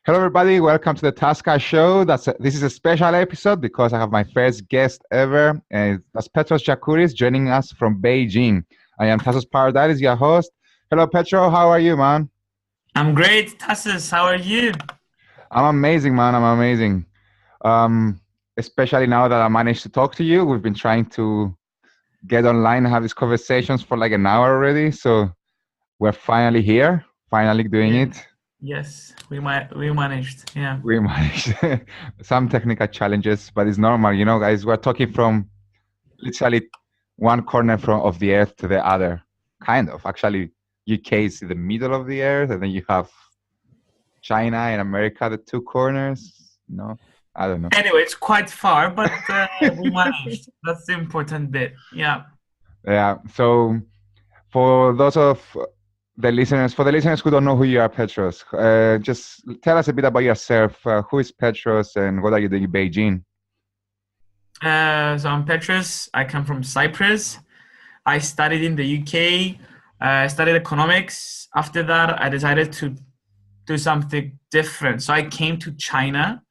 Hello, everybody. Welcome to the TasCast Show. This is a special episode because I have my first guest ever, and that's Petros Djakouris joining us from Beijing. I am Tassos Paradise, your host. Hello, Petro. How are you, man? I'm great, Tassos. How are you? I'm amazing, man. I'm amazing. Especially now that I managed to talk to you. We've been trying to get online and have these conversations for like an hour already. So we're finally here, finally doing Yeah. it. Yes, we managed. Yeah. We managed some technical challenges, but it's normal, guys. We're talking from literally one corner of the earth to the other, kind of. Actually, UK is in the middle of the earth, and then you have China and America, the two corners. No, I don't know. Anyway, it's quite far, but we managed. That's the important bit. Yeah. Yeah. So for those of the listeners who don't know who you are, Petros, just tell us a bit about yourself. Who is Petros, and what are you doing in Beijing? So I'm Petros. I come from Cyprus. I studied in the UK. I studied economics. After that, I decided to do something different. So I came to China,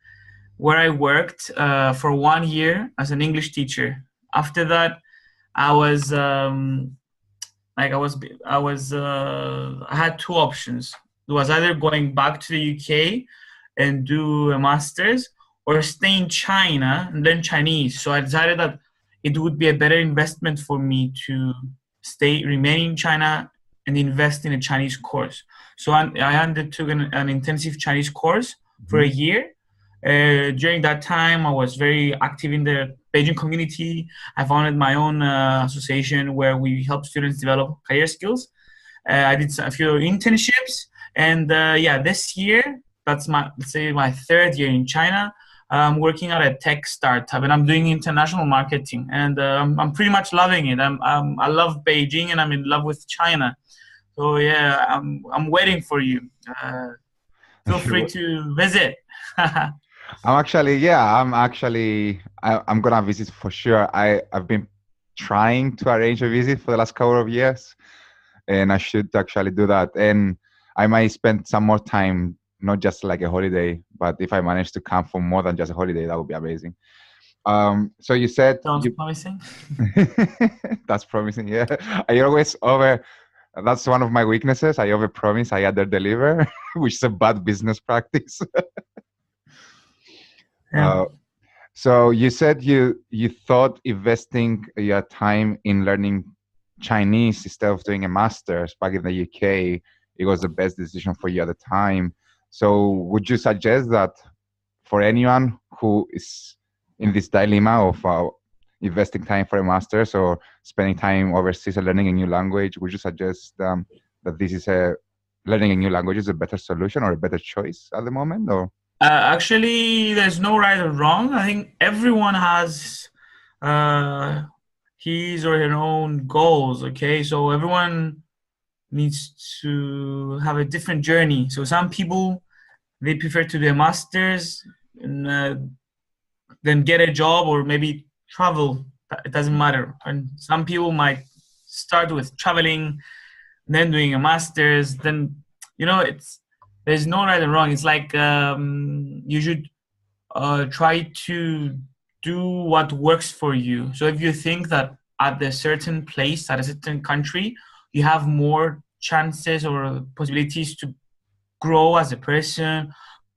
where I worked for 1 year as an English teacher. After that, I was I had two options. It was either going back to the UK and do a master's, or stay in China and learn Chinese. So I decided that it would be a better investment for me to remain in China and invest in a Chinese course. So I undertook an intensive Chinese course for a year. During that time, I was very active in the Beijing community. I founded my own association where we help students develop career skills. I did a few internships, and this year, that's my third year in China. I'm working at a tech startup, and I'm doing international marketing, and I'm pretty much loving it. I love Beijing, and I'm in love with China. So yeah, I'm waiting for you. Feel free to visit. I'm gonna visit for sure. I've been trying to arrange a visit for the last couple of years, and I should actually do that. And I might spend some more time, not just like a holiday, but if I manage to come for more than just a holiday, that would be amazing. So you said Sounds promising. That's promising. Yeah, I always over. That's one of my weaknesses. I overpromise, I under-deliver, which is a bad business practice. Yeah. So you said you thought investing your time in learning Chinese instead of doing a master's back in the UK, it was the best decision for you at the time. So would you suggest that for anyone who is in this dilemma of investing time for a master's or spending time overseas and learning a new language, would you suggest that learning a new language is a better solution or a better choice at the moment? Or Actually, there's no right or wrong. I think everyone has his or her own goals. Okay, so everyone needs to have a different journey. So some people, they prefer to do a master's and then get a job or maybe travel. It doesn't matter. And some people might start with traveling, then doing a master's. Then there's no right and wrong. It's like you should try to do what works for you. So if you think that at a certain place, at a certain country, you have more chances or possibilities to grow as a person,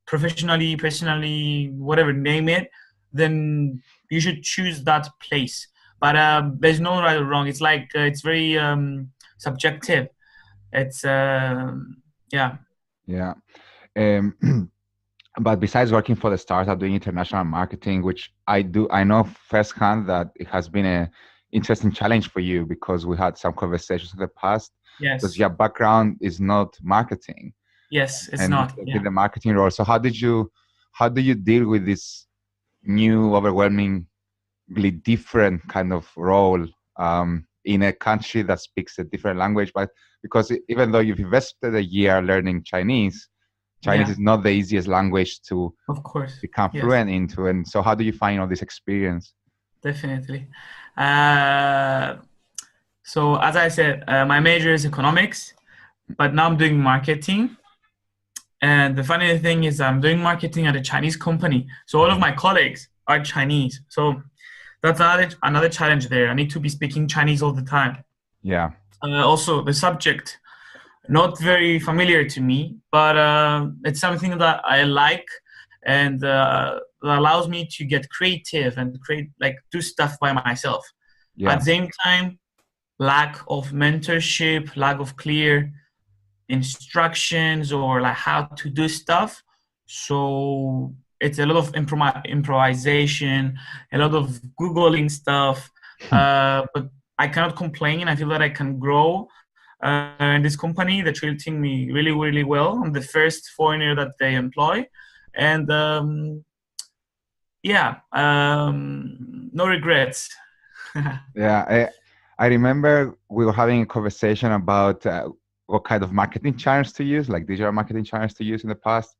professionally, personally, whatever, name it, then you should choose that place. But there's no right or wrong. It's like it's very subjective. It's yeah. yeah. But besides working for the startup doing international marketing, which I know firsthand that it has been a interesting challenge for you because we had some conversations in the past. Yes. Because your background is not marketing. Yes, it's and not. In the marketing role. So how do you deal with this new, overwhelmingly different kind of role in a country that speaks a different language? But because even though you've invested a year learning Chinese is not the easiest language to become fluent into. And so how do you find all this experience? Definitely. So as I said, my major is economics, but now I'm doing marketing. And the funny thing is I'm doing marketing at a Chinese company. So all of my colleagues are Chinese. So that's another challenge there. I need to be speaking Chinese all the time. Yeah. Also, the subject, not very familiar to me, but it's something that I like, and that allows me to get creative and do stuff by myself. Yeah. At the same time, lack of mentorship, lack of clear instructions or like how to do stuff. So it's a lot of improvisation, a lot of Googling stuff. But I cannot complain. I feel that I can grow in this company. They're treating me really, really well. I'm the first foreigner that they employ. And no regrets. Yeah, I remember we were having a conversation about what kind of marketing channels to use, like digital marketing channels to use in the past.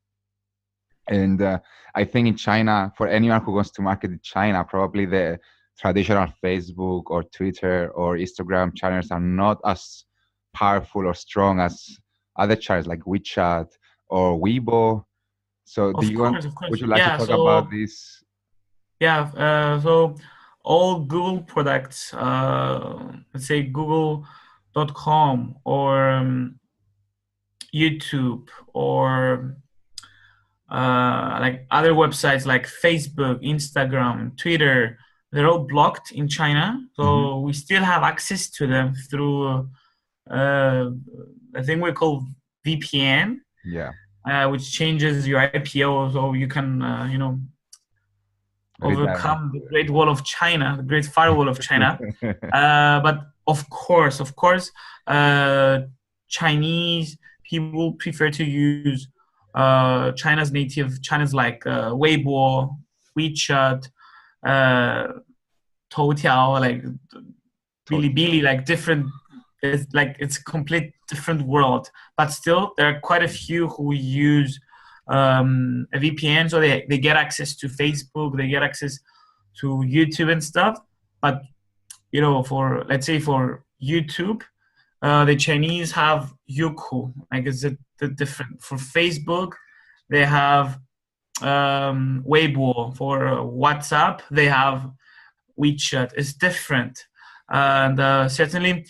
And I think in China, for anyone who wants to market in China, probably the traditional Facebook or Twitter or Instagram channels are not as powerful or strong as other channels like WeChat or Weibo. So Of course. would you like to talk about this? Yeah, so all Google products, let's say google.com or YouTube or like other websites like Facebook, Instagram, Twitter, they're all blocked in China. So we still have access to them through a thing we call VPN, which changes your IPO, so you can, overcome the Great Wall of China, the Great Firewall of China. But of course, Chinese people prefer to use China's native channels like Weibo, WeChat, Toutiao, like Bilibili, like different. It's a complete different world. But still, there are quite a few who use a VPN, so they get access to Facebook, they get access to YouTube and stuff. But for YouTube, the Chinese have Youku, like it's the different. For Facebook, they have Weibo. For WhatsApp, they have WeChat. It's different, and certainly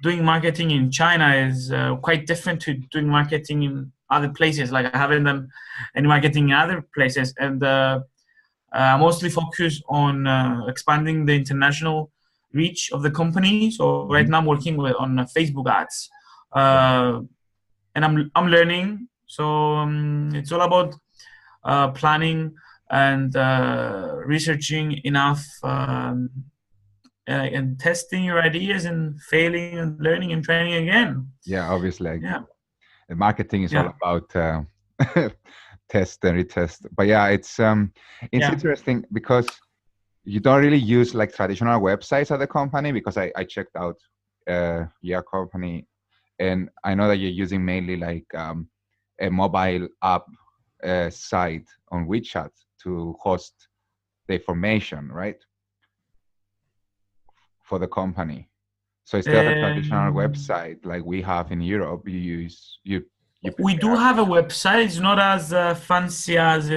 doing marketing in China is quite different to doing marketing in other places. Like I haven't done any marketing in other places, and mostly focus on expanding the international reach of the company. So right now I'm working on Facebook ads, and I'm learning. So it's all about planning and researching enough and testing your ideas and failing and learning and training again. Yeah, obviously. Yeah. The marketing is all about test and retest. But yeah, it's interesting because you don't really use like traditional websites at the company, because I checked out your company, and I know that you're using mainly like a mobile app site on WeChat to host the information, right? For the company. So instead of a traditional website like we have in Europe, we do have a website. It's not as fancy as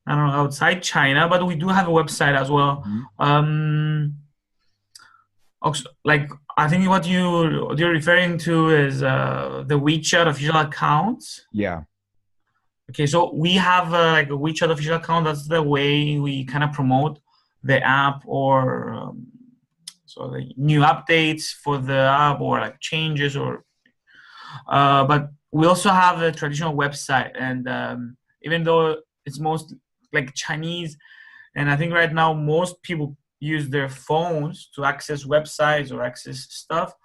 outside China, but we do have a website as well. Like I think what you're referring to is the WeChat official accounts. Yeah. Okay, so we have like a WeChat official account. That's the way we kind of promote the app, or so the new updates for the app, or like changes, or but we also have a traditional website, and even though it's most like Chinese, and I think right now most people use their phones to access websites or access stuff.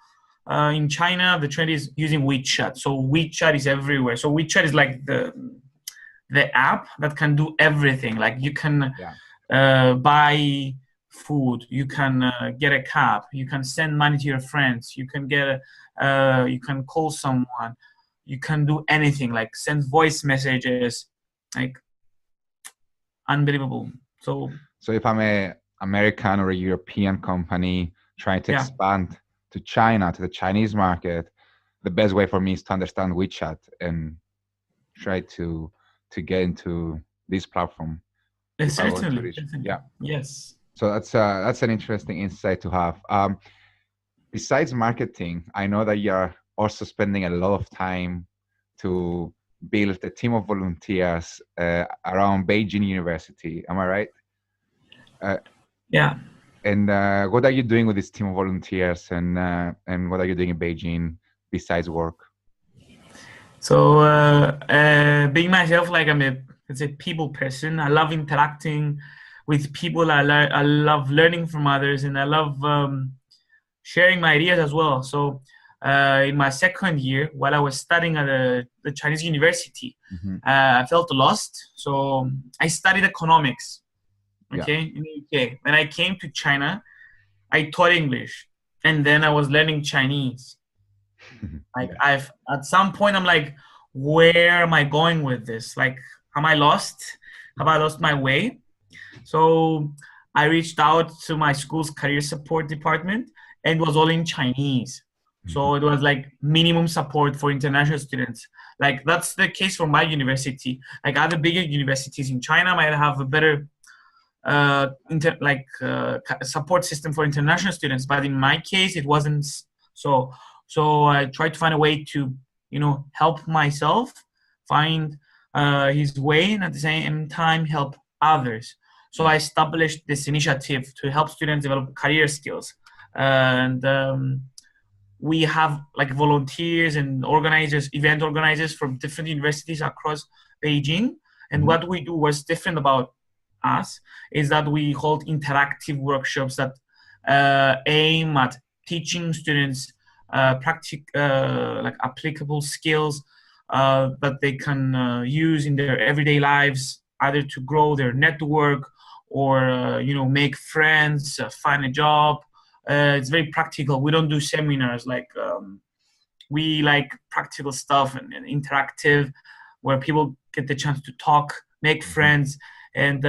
In China, the trend is using WeChat. So WeChat is everywhere. So WeChat is like the app that can do everything. Like you can buy food, you can get a cab, you can send money to your friends, you can you can call someone, you can do anything, like send voice messages, like unbelievable. So if I'm a American or a European company trying to expand to China, to the Chinese market, the best way for me is to understand WeChat and try to get into this platform if I want to Certainly, reach. certainly. Yeah. Yes. So that's an interesting insight to have. Besides marketing, I know that you're also spending a lot of time to build a team of volunteers around Beijing University. Am I right? Yeah. And what are you doing with this team of volunteers, and what are you doing in Beijing besides work? So being myself, like I'm a people person. I love interacting with people. I love learning from others, and I love sharing my ideas as well. So in my second year, while I was studying at the Chinese university, Mm-hmm. I felt lost. So I studied economics, Yeah. in the UK. When I came to China, I taught English, and then I was learning Chinese. Like at some point, I'm like, where am I going with this? Like, am I lost? Have I lost my way? So I reached out to my school's career support department, and it was all in Chinese. So it was like minimum support for international students. Like that's the case for my university. Like other bigger universities in China might have a better support system for international students, but in my case, it wasn't so. So I tried to find a way to, help myself find his way, and at the same time help others. So I established this initiative to help students develop career skills, and we have like volunteers and organizers, event organizers from different universities across Beijing. And what we do was different about us is that we hold interactive workshops that aim at teaching students like applicable skills that they can use in their everyday lives, either to grow their network or make friends, find a job. It's very practical. We don't do seminars like we like practical stuff and interactive, where people get the chance to talk, make friends, and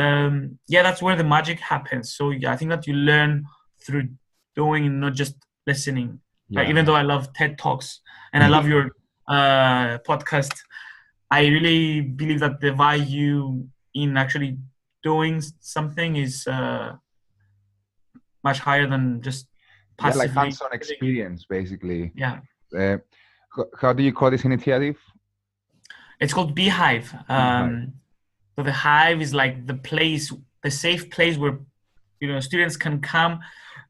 that's where the magic happens. So I think that you learn through doing and not just listening. Like, even though I love TED Talks and I love your podcast, I really believe that the value in actually doing something is much higher than just passively. Like hands-on experience, basically. Yeah. How do you call this initiative? It's called Beehive. So the hive is like the safe place where students can come,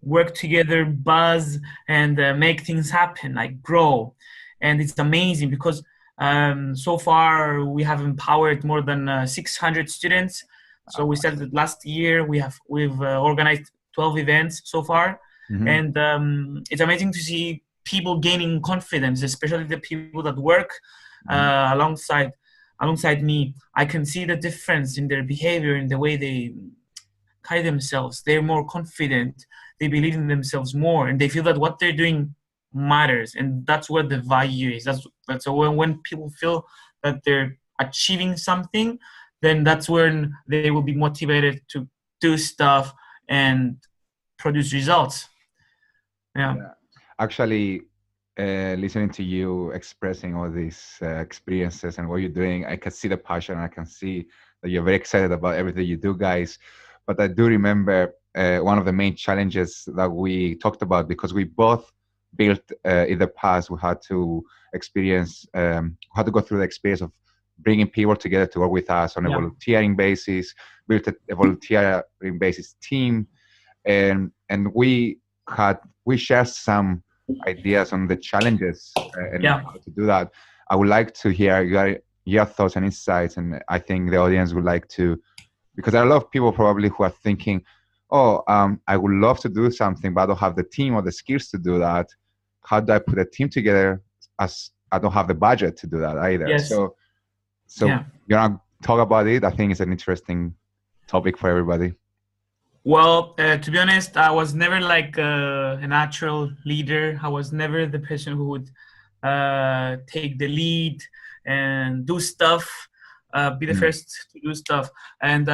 work together, buzz, and make things happen, like grow. And it's amazing because so far we have empowered more than 600 students. So we said that last year we've organized 12 events so far, and it's amazing to see people gaining confidence, especially the people that work alongside me. I can see the difference in their behavior, in the way they carry themselves. They're more confident, they believe in themselves more, and they feel that what they're doing matters, and that's where the value is. That's when people feel that they're achieving something, then that's when they will be motivated to do stuff and produce results. Actually, listening to you expressing all these experiences and what you're doing, I can see the passion. I can see that you're very excited about everything you do, guys. But I do remember one of the main challenges that we talked about, because we both built in the past, we had to go through the experience of bringing people together to work with us on a volunteering basis, built a volunteering basis team, and we shared some ideas on the challenges and how to do that. I would like to hear your thoughts and insights, and I think the audience would like to, because there are a lot of people probably who are thinking, I would love to do something, but I don't have the team or the skills to do that. How do I put a team together, as I don't have the budget to do that either? Yes. So talk about it. I think it's an interesting topic for everybody. Well, to be honest, I was never like a natural leader. I was never the person who would take the lead and do stuff, be the first to do stuff. And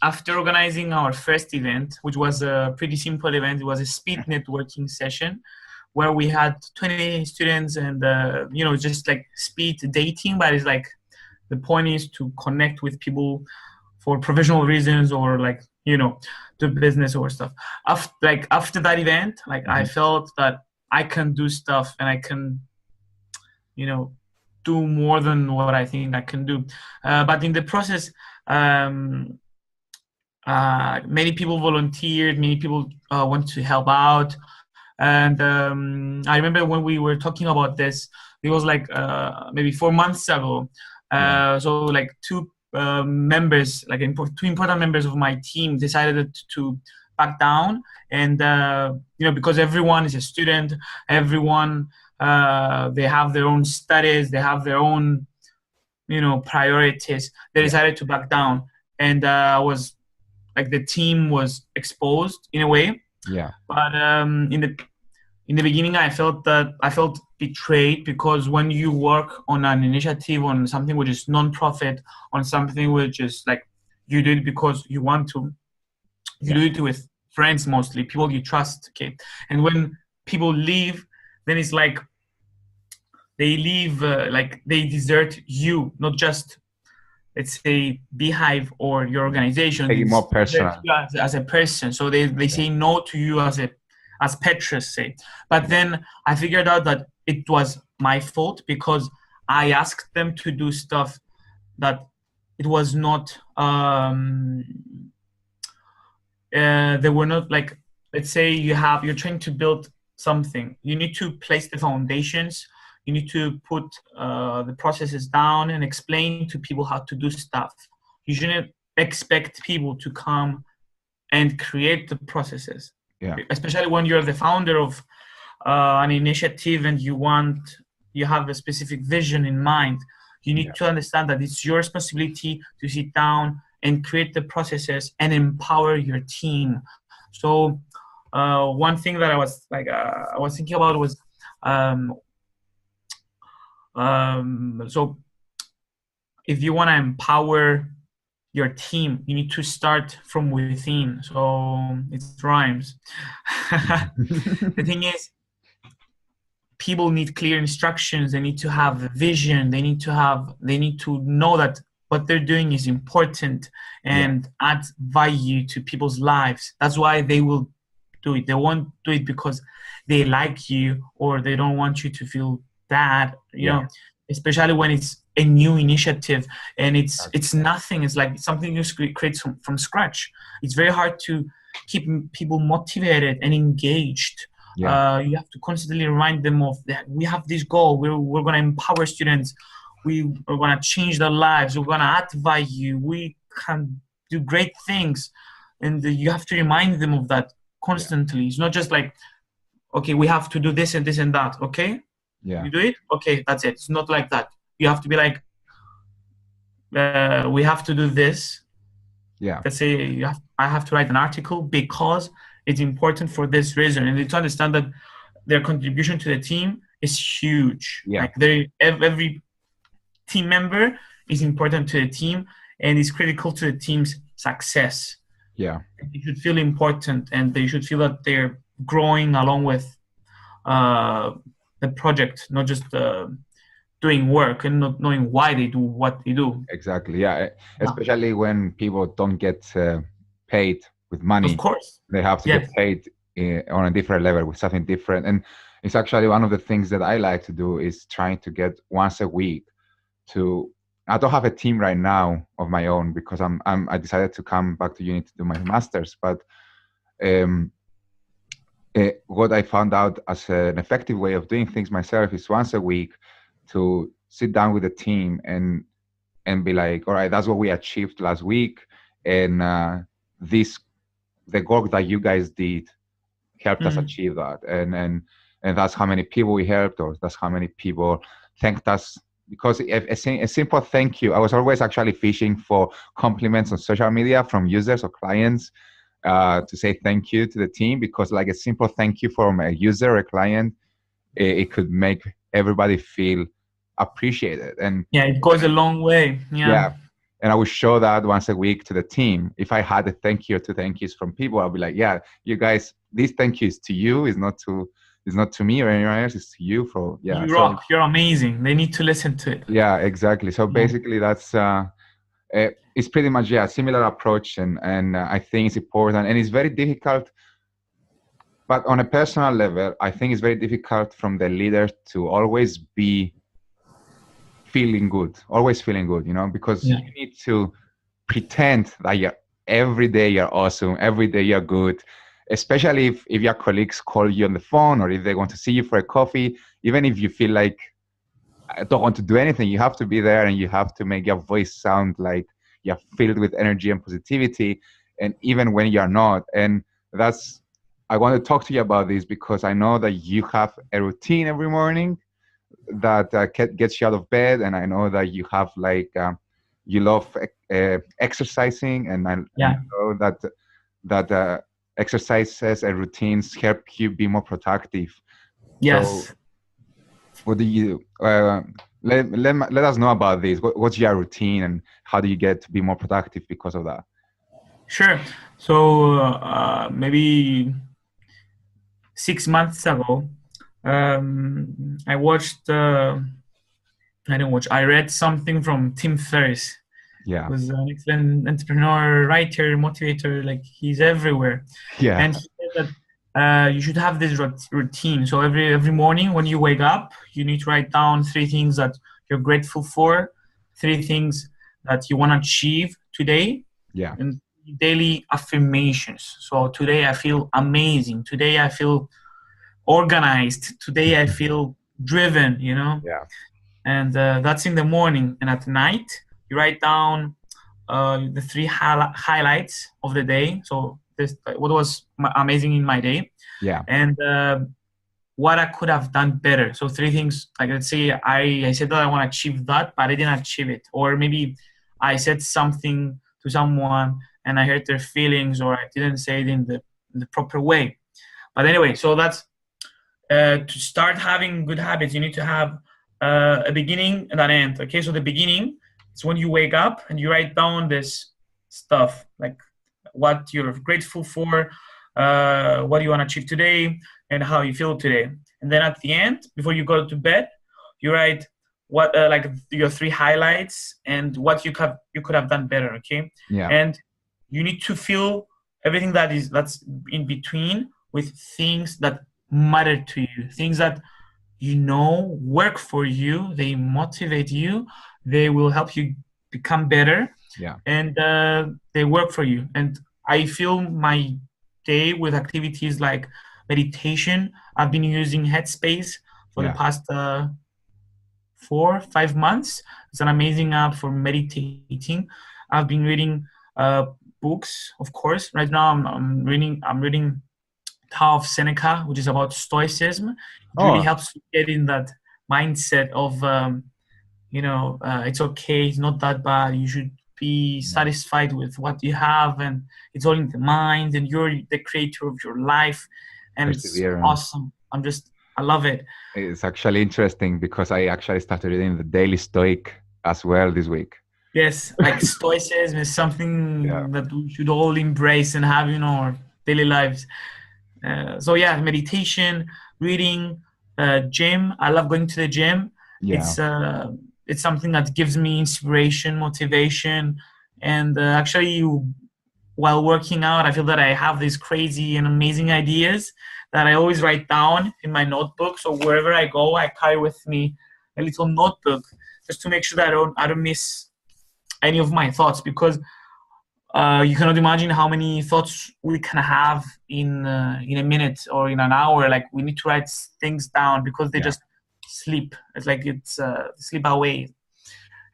after organizing our first event, which was a pretty simple event, it was a speed networking session where we had 20 students and, just like speed dating, but it's like the point is to connect with people for professional reasons, or like, do business or stuff. After that event, like I felt that I can do stuff and I can, do more than what I think I can do. But in the process, many people volunteered, many people want to help out. And I remember when we were talking about this, it was like maybe 4 months ago. So like two members, like two important members of my team decided to back down. And, because everyone is a student, everyone, they have their own studies, they have their own, priorities. They decided to back down. And was like the team was exposed in a way. Yeah. But in the beginning, I felt betrayed, because when you work on an initiative, on something which is non-profit, on something which is like you do it because you want to, you do it with friends, mostly people you trust. Okay, and when people leave, then it's like they leave, like they desert you, not just, let's say, Beehive or your organization. Take it more personal as a person. So they say no to you as Petros say. But then I figured out that it was my fault, because I asked them to do stuff that it was not, they were not like, let's say you're trying to build something. You need to place the foundations. You need to put the processes down and explain to people how to do stuff. You shouldn't expect people to come and create the processes. Yeah. Especially when you're the founder of an initiative and you have a specific vision in mind. You need to understand that it's your responsibility to sit down and create the processes and empower your team. So one thing that I was thinking about was, so if you want to empower your team, you need to start from within. So it rhymes. The thing is, people need clear instructions. They need to have a vision. They need to know that what they're doing is important and add value to people's lives. That's why they will do it. They won't do it because they like you or they don't want you to feel bad, you know, especially when it's a new initiative and it's nothing. It's like something you create from scratch. It's very hard to keep people motivated and engaged. You have to constantly remind them of that. We have this goal. We're going to empower students. We are going to change their lives. We're going to add value. We can do great things. And you have to remind them of that constantly. It's not just like, okay, we have to do this and this and that. Okay. You do it. Okay. That's it. It's not like that. You have to be like, we have to do this. Let's say I have to write an article because it's important for this reason. And to understand that their contribution to the team is huge. Like every team member is important to the team and is critical to the team's success. They should feel important and they should feel that they're growing along with the project, not just doing work and not knowing why they do what they do. Exactly. Especially when people don't get paid with money. Of course. They have to get paid on a different level with something different. And it's actually one of the things that I like to do is trying to get once a week I don't have a team right now of my own because I decided to come back to uni to do my master's. But what I found out as an effective way of doing things myself is once a week to sit down with the team and be like, all right, that's what we achieved last week. And the work that you guys did helped us achieve that. And that's how many people we helped, or that's how many people thanked us. Because a simple thank you, I was always actually fishing for compliments on social media from users or clients to say thank you to the team, because like a simple thank you from a user or a client, it could make everybody feel appreciated. And it goes a long way. And I would show that once a week to the team. If I had a thank you or two thank yous from people, I'll be like, you guys, these thank yous to you is not to It's not to me or anyone else. It's to you. You So rock. You're amazing. They need to listen to it. yeah, exactly. So Yeah. basically, that's it's pretty much a similar approach, and I think it's important, and it's very difficult. But on a personal level, I think it's very difficult from the leader to always be feeling good, because Yeah. you need to pretend that every day you're awesome, every day you're good, especially if your colleagues call you on the phone or if they want to see you for a coffee. Even if you feel like I don't want to do anything, you have to be there, and you have to make your voice sound like you're filled with energy and positivity, and even when you're not. And I want to talk to you about this because I know that you have a routine every morning that gets you out of bed, and I know that you have you love exercising, and I know that exercises and routines help you be more productive. Yes. So what do you let us know about this? What's your routine, and how do you get to be more productive because of that? Sure. So maybe 6 months ago, I watched. I didn't watch. I read something from Tim Ferriss. Yeah. Who's an excellent entrepreneur, writer, motivator. Like, he's everywhere. Yeah. And he said that you should have this routine. So every morning when you wake up, you need to write down 3 things that you're grateful for, 3 things that you want to achieve today. Yeah. And daily affirmations. So today I feel amazing. Today I feel organized. Today I feel driven, Yeah. And that's in the morning. And at night, you write down the 3 highlights of the day. So what was amazing in my day. Yeah. And what I could have done better. So 3 things, like, let's say I said that I want to achieve that, but I didn't achieve it. Or maybe I said something to someone and I hurt their feelings, or I didn't say it in the proper way. But anyway, so that's to start having good habits, you need to have a beginning and an end. Okay, so the beginning is when you wake up and you write down this stuff, like what you're grateful for, what you want to achieve today, and how you feel today. And then at the end, before you go to bed, you write what like your 3 highlights and what you could have done better. Okay. Yeah. And you need to fill everything that's in between with things that matter to you, things that work for you, they motivate you, they will help you become better. Yeah. And they work for you. And I fill my day with activities like meditation. I've been using Headspace for the past 4-5 months. It's an amazing app for meditating. I've been reading books, of course. Right now I'm reading Tao of Seneca, which is about stoicism. It really helps you get in that mindset of it's okay, it's not that bad, you should be satisfied with what you have, and it's all in the mind, and you're the creator of your life, and it's awesome. I love it. It's actually interesting because I actually started reading the Daily Stoic as well this week. Yes, like stoicism is something that we should all embrace and have in our daily lives. So meditation, reading, gym. I love going to the gym. Yeah. It's something that gives me inspiration, motivation, and actually, while working out, I feel that I have these crazy and amazing ideas that I always write down in my notebook. So wherever I go, I carry with me a little notebook just to make sure that I don't miss any of my thoughts, because you cannot imagine how many thoughts we can have in a minute or in an hour. Like, we need to write things down because they just sleep. It's like sleep away,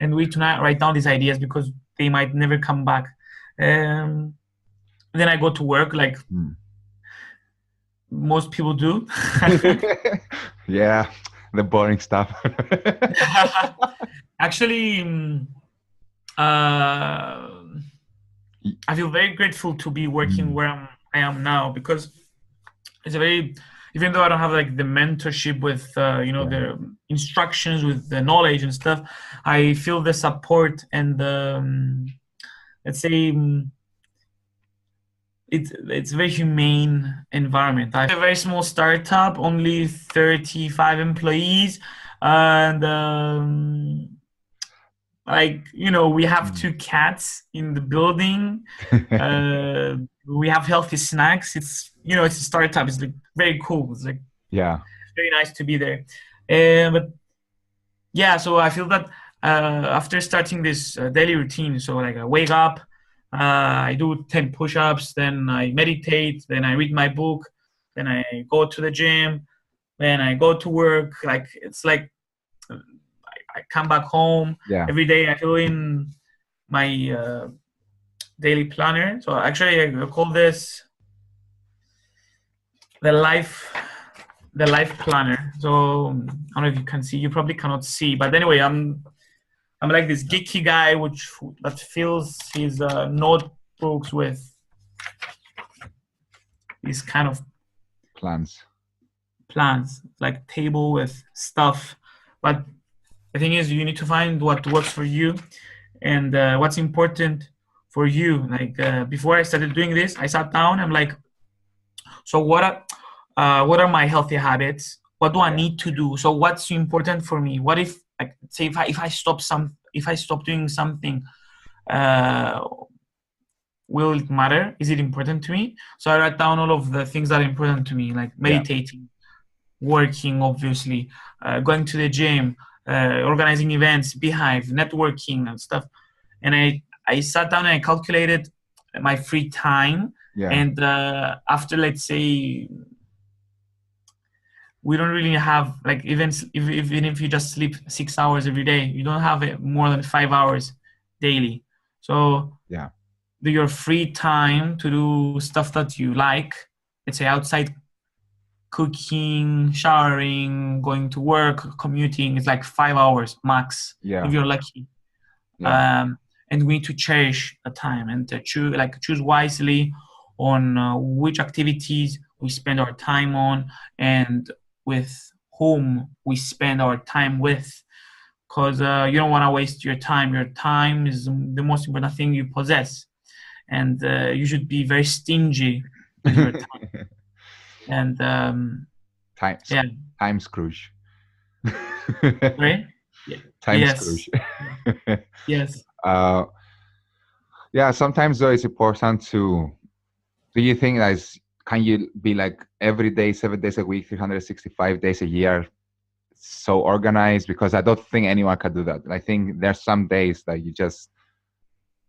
and we need to write down these ideas because they might never come back. Then I go to work like most people do. Yeah, the boring stuff. Actually, I feel very grateful to be working where I am now, because it's even though I don't have like the mentorship with the instructions, with the knowledge and stuff, I feel the support and the let's say it's a very humane environment. I have a very small startup, only 35 employees, and like we have two cats in the building. We have healthy snacks. It's a startup. It's like very cool. It's like Yeah. very nice to be there. But yeah, so I feel that after starting this daily routine, so like I wake up, I do 10 push-ups, then I meditate, then I read my book, then I go to the gym, then I go to work. Like it's like I come back home Yeah. every day. I fill in my daily planner. So actually, I call this the life planner. So I don't know if you can see. You probably cannot see, but anyway, I'm like this geeky guy that fills his notebooks with these kind of Plans, like table with stuff. But the thing is, you need to find what works for you and what's important for you. Like before I started doing this, I sat down. I'm like, so what are my healthy habits? What do I need to do? So what's important for me? What if, like, say, if I stop doing something, will it matter? Is it important to me? So I write down all of the things that are important to me, like meditating, working, obviously, going to the gym, organizing events, Beehive, networking and stuff. And I sat down and I calculated my free time. Yeah. And after, let's say, we don't really have, like, even if you just sleep 6 hours every day, you don't have more than 5 hours daily. So yeah, your free time to do stuff that you like, let's say outside, cooking, showering, going to work, commuting, is like 5 hours max, if you're lucky. And we need to cherish the time and to choose wisely on which activities we spend our time on and with whom we spend our time with, because you don't want to waste your time. Your time is the most important thing you possess, and you should be very stingy with your time. And time Scrooge. Right? Time Scrooge. Yes. Yeah, sometimes though it's important to, do you think that can you be like every day, 7 days a week, 365 days a year, so organized? Because I don't think anyone can do that. I think there's some days that you just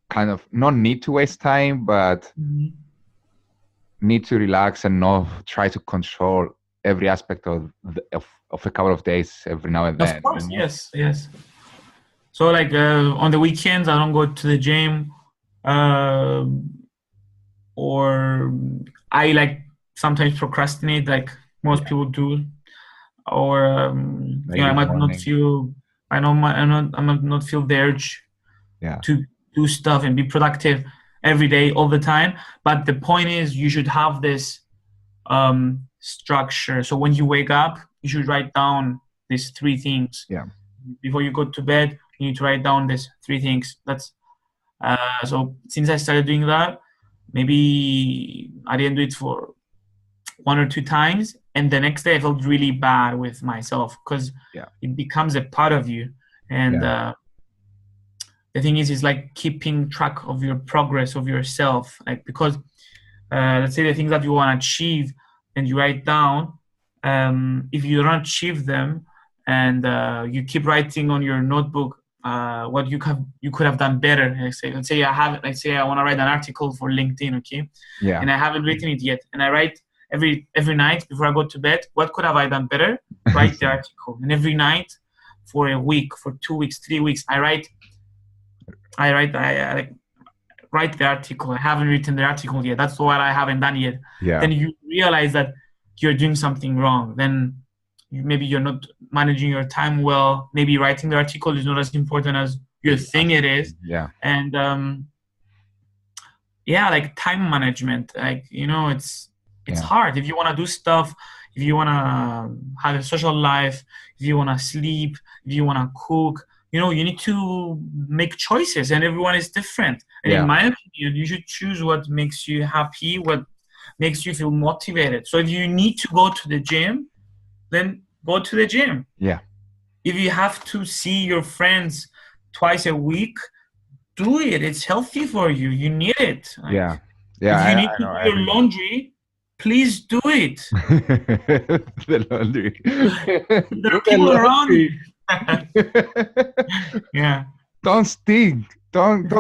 kind of not need to waste time, but need to relax and not try to control every aspect of a couple of days every now and then. Of course, yes. So like on the weekends, I don't go to the gym, or I like sometimes procrastinate, like most people do, or I might not feel the urge to do stuff and be productive every day all the time. But the point is, you should have this structure. So when you wake up, you should write down these 3 things. Before you go to bed, you need to write down these 3 things. That's so since I started doing that, maybe I didn't do it for 1 or 2 times, and the next day I felt really bad with myself, because it becomes a part of you. And the thing is like keeping track of your progress of yourself, like, because let's say the things that you want to achieve and you write down, if you don't achieve them and you keep writing on your notebook what you could have done better. Let's say I want to write an article for LinkedIn, okay? And I haven't written it yet, and I write every night before I go to bed, what could have I done better? Write the article. And every night for a week, for 2 weeks, 3 weeks, I write the article. I haven't written the article yet. That's what I haven't done yet. Then you realize that you're doing something wrong. Then maybe you're not managing your time well. Maybe writing the article is not as important as you think it is. And like time management, like, it's hard. If you want to do stuff, if you want to have a social life, if you want to sleep, if you want to cook, you need to make choices, and everyone is different. And in my opinion, you should choose what makes you happy, what makes you feel motivated. So if you need to go to the gym, then go to the gym. Yeah. If you have to see your friends twice a week, do it. It's healthy for you. You need it. Yeah. If you need I to know, do your laundry, please do it. the laundry. There are people around you. Yeah. Don't stink. Don't go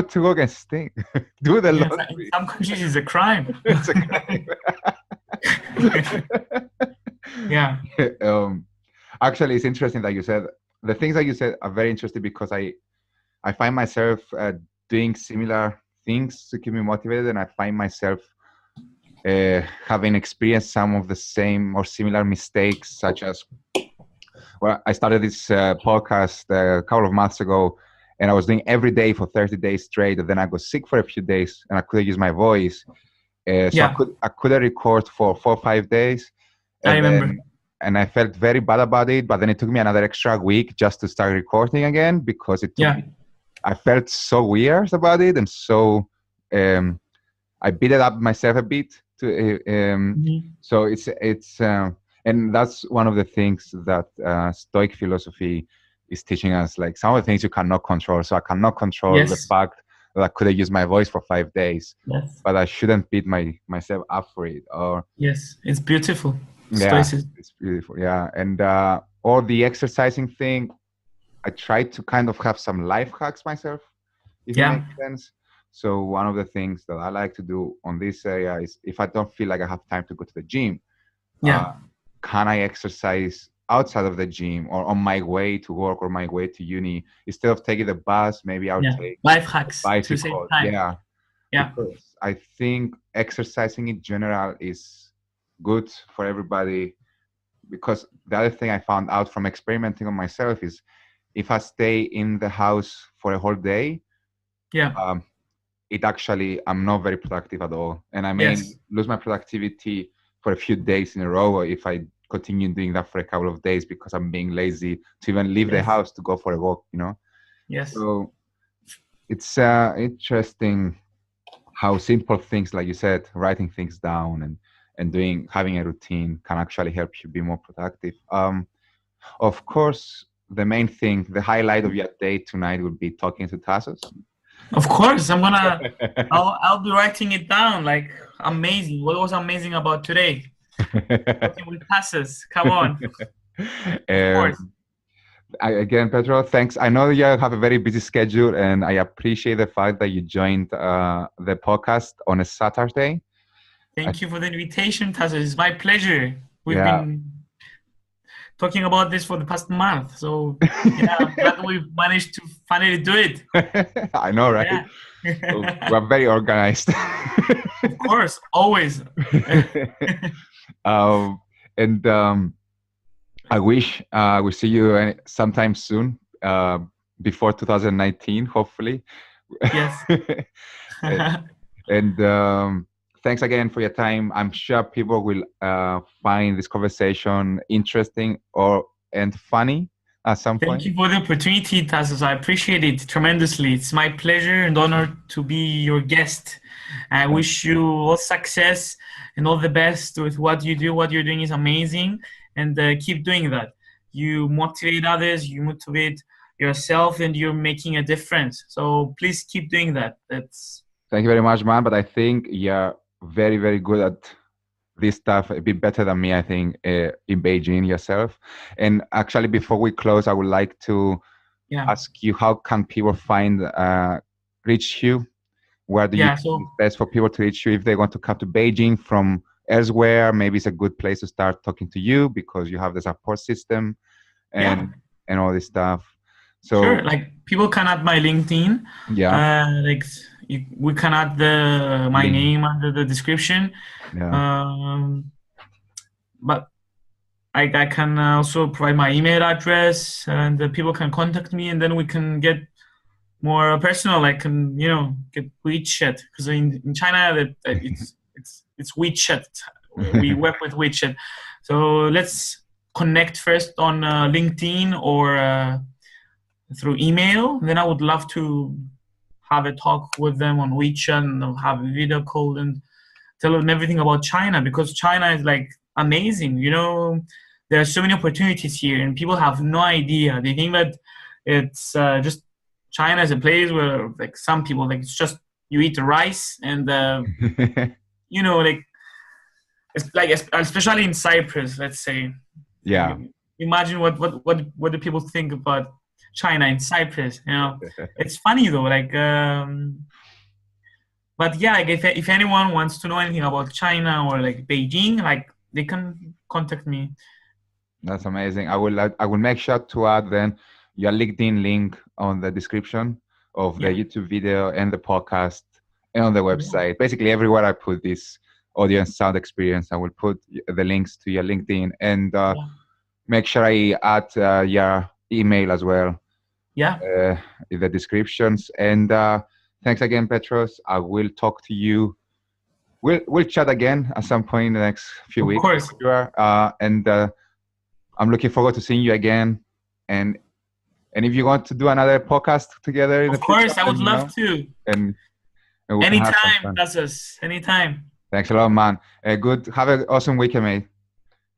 to work and stink. Do the laundry. In some countries, it's a crime. It's a crime. Yeah. Actually, it's interesting that you said the things that you said are very interesting, because I find myself doing similar things to keep me motivated, and I find myself having experienced some of the same or similar mistakes, such as, well, I started this podcast a couple of months ago, and I was doing every day for 30 days straight, and then I got sick for a few days and I couldn't use my voice. I couldn't record for 4 or 5 days. I remember. And I felt very bad about it, but then it took me another extra week just to start recording again, because I felt so weird about it, and so I beat it up myself a bit. So it's and that's one of the things that Stoic philosophy is teaching us. Like, some of the things you cannot control. So I cannot control the fact that I couldn't use my voice for 5 days, but I shouldn't beat myself up for it. Or it's beautiful. Yeah, it's beautiful. Yeah, and all the exercising thing, I try to kind of have some life hacks myself, if it makes sense. So one of the things that I like to do on this area is, if I don't feel like I have time to go to the gym, can I exercise outside of the gym or on my way to work or my way to uni? Instead of taking the bus, maybe I'll take life hacks bicycle. to save time. Yeah. Because I think exercising in general is good for everybody, because the other thing I found out from experimenting on myself is, if I stay in the house for a whole day, it actually, I'm not very productive at all, and I may lose my productivity for a few days in a row, or if I continue doing that for a couple of days, because I'm being lazy to even leave the house to go for a walk, So it's interesting how simple things, like you said, writing things down and having a routine can actually help you be more productive. Of course, the main thing, the highlight of your day tonight would be talking to TasCast. Of course, I'll be writing it down. Like, amazing. What was amazing about today? Talking with TasCast. Come on. Of course. Again, Petro, thanks. I know you have a very busy schedule, and I appreciate the fact that you joined the podcast on a Saturday. Thank you for the invitation, TasCast. It's my pleasure. We've been talking about this for the past month. So, I'm glad we've managed to finally do it. I know, right? So we're very organized. Of course, always. I wish we'll see you sometime soon, before 2019, hopefully. Yes. and thanks again for your time. I'm sure people will find this conversation interesting and funny at some point. Thank you for the opportunity, TasCast. I appreciate it tremendously. It's my pleasure and honor to be your guest. I wish you all success and all the best with what you do. What you're doing is amazing, and keep doing that. You motivate others, you motivate yourself, and you're making a difference. So please keep doing that. Thank you very much, man. But I think you're very, very good at this stuff, a bit better than me, I think, in Beijing yourself. And actually, before we close, I would like to ask you, how can people reach you? Where do you think it's best for people to reach you if they want to come to Beijing from elsewhere? Maybe it's a good place to start talking to you, because you have the support system and all this stuff. So sure, like, people can add my LinkedIn. We can add my name under the description. But I can also provide my email address, and people can contact me, and then we can get more personal. I can, get WeChat, because in China it's WeChat. We work with WeChat. So let's connect first on LinkedIn, or through email, then I would love to have a talk with them on WeChat and have a video call and tell them everything about China, because China is like amazing. You know, there are so many opportunities here, and people have no idea. They think that it's just China is a place where like some people like it's just you eat rice and you know, like it's like especially in Cyprus, let's say. Yeah. Imagine what do people think about China in Cyprus? You know, it's funny though. Like, but yeah, like if anyone wants to know anything about China or like Beijing, like they can contact me. That's amazing. I will make sure to add then your LinkedIn link on the description of the YouTube video and the podcast and on the website. Basically, everywhere I put this audio and sound experience, I will put the links to your LinkedIn and make sure I add your email as well. Yeah. In the descriptions. And thanks again, Petros. I will talk to you. We'll chat again at some point in the next few weeks. Of course. Sure. And I'm looking forward to seeing you again. And if you want to do another podcast together in the future, of course, I would love to. And anytime, Tassos. Anytime. Thanks a lot, man. Have an awesome weekend, mate.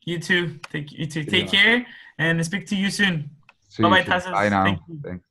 You too. Take care and speak to you soon. Bye bye, Tassos. Bye now. Thanks.